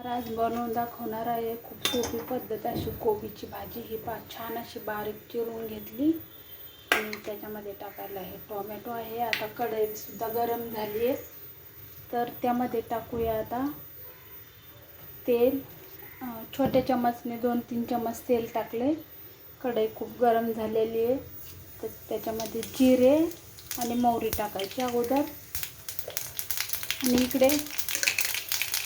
आज बनवून दाखवणार आहे खूप सोपी पद्धत अशी कोबीची भाजी। ही छान अशी बारीक चिरून घेतली आणि त्याच्यामध्ये टाकायला आहे टोमॅटो आहे। आता कढई सुद्धा गरम झाली आहे तर त्यामध्ये टाकूया आता तेल। छोट्या चमचने 2-3 चमच तेल टाकले। कढई खूप गरम झालेली आहे तर त्याच्यामध्ये जिरे आणि मोहरी टाकायची अगोदर। आणि इकडे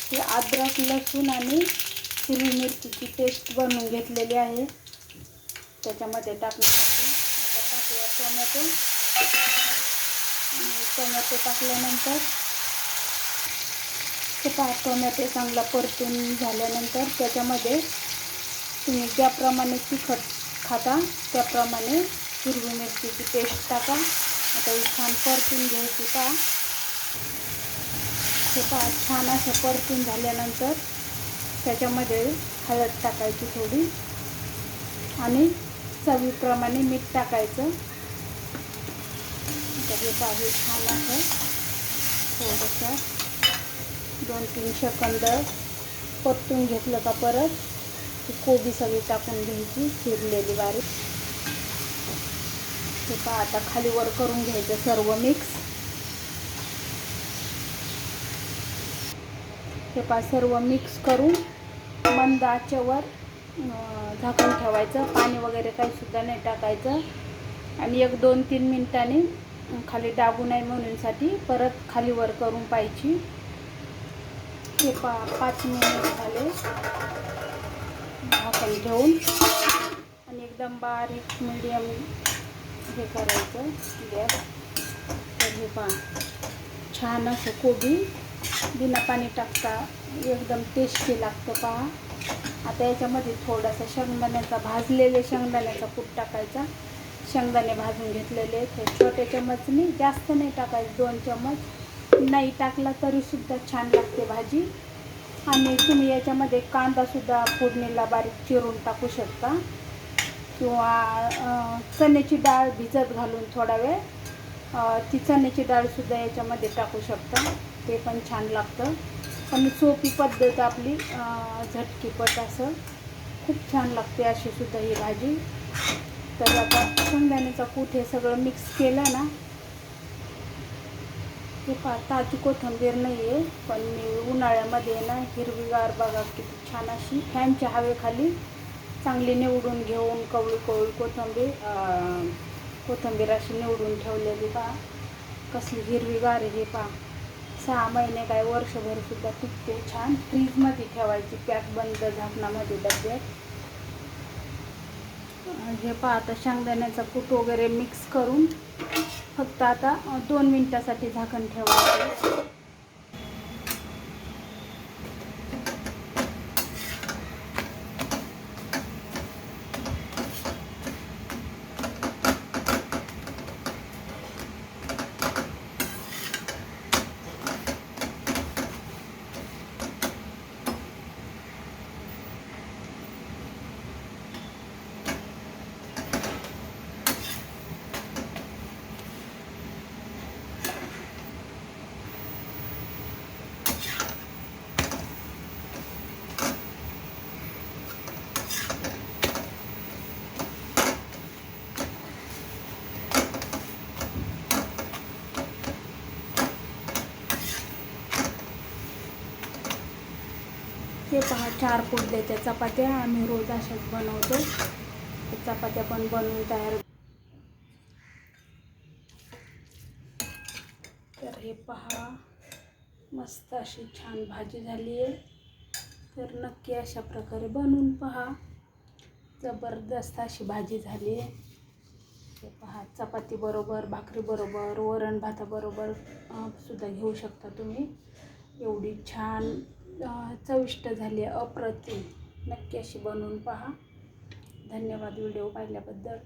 ही अद्रक लसूण आणि हिरवी मिरचीची पेस्ट बनवून घेतलेली आहे त्याच्यामध्ये टाकण्यासाठी। आता टाकूया टोमॅटो। टोमॅटो टाकल्यानंतर टोमॅटो चांगला परतून झाल्यानंतर त्याच्यामध्ये तुम्ही ज्याप्रमाणे तिखट खाता त्याप्रमाणे हिरवी मिरचीची पेस्ट टाका। आता ही छान परतून घ्यायची छान असं परतून झाल्यानंतर त्याच्यामध्ये हळद टाकायची थोडी आणि चवीप्रमाणे मीठ टाकायचं। आता हे छान असं थोडंसं 2-3 सेकंद परतून घेतलं का परत ती कोबी सगळी टाकून घ्यायची चिरलेली बारीक। हे आता खाली वर करून घ्यायचं सर्व मिक्स। हे सर्व मिक्स करून मंद आचेवर झाकण ठेवायचं। पाणी वगैरे काही सुद्धा नाही टाकायचं आणि 1-2-3 मिनिटांनी खाली दाबू नये म्हणूनसाठी परत खाली वर करून पाहायची। हे 5 मिनिट झाले झाकण ठेवून आणि एकदम बारीक मीडियम हे करायचं गॅस। तर हे छान असं कोबी बिना पाणी टाकता एकदम टेस्टी लागतं आता याच्यामध्ये थोडासा शेंगदाण्याचा भाजलेले शेंगदाण्याचा कूट टाकायचा। शेंगदाणे भाजून घेतलेले ते छोटे चमचने जास्त नाही टाकायचं 2 चमच। नाही टाकला तरी सुद्धा छान लागते भाजी। आणि तुम्ही याच्यामध्ये कांदा सुद्धा फोडणीला बारीक चिरून टाकू शकता किंवा चण्याची डाळ भिजत घालून थोडा वेळ ती चण्याची डाळ सुद्धा याच्यामध्ये टाकू शकता, ते पण छान लागतं। पण सोपी पद्धत आपली झटकीपट असं खूप छान लागते अशी सुद्धा ही भाजी। तर आता शेंगदाण्याचा कूट हे सगळं मिक्स केलं ना। हे ताजी कोथिंबीर नाही आहे पण मी उन्हाळ्यामध्ये ना हिरवीगार बघा किती छान अशी फॅनच्या हवेखाली चांगली निवडून घेऊन कवळी कोथिंबीर अशी निवडून ठेवलेली कसली हिरवीगार आहे। हे 6 महिने काय वर्षभर सुद्धा टिकते छान। फ्रीजमध्ये ठेवायची पॅक बंद झाकणामध्ये डब्यात। हे आता शेंगदाण्याचा कूट वगैरे मिक्स करून फक्त आता 2 मिनिटासाठी झाकण ठेवायचं। हे 4 कुडद्याच्या चपात्या आम्ही रोज अशाच बनवतो। चपात्या पण बनवून तयार। तर हे मस्त अशी छान भाजी झाली आहे। तर नक्की अशा प्रकारे बनवून पहा, जबरदस्त अशी भाजी झाली आहे। हे चपाती बरोबर, भाकरी बरोबर, वरण भाताबरोबर सुद्धा घेऊ शकता तुम्ही। एवढी छान चविष्ट झाली आहे, अप्रतिम। नक्की अशी बनवून पहा। धन्यवाद व्हिडिओ पाहिल्याबद्दल।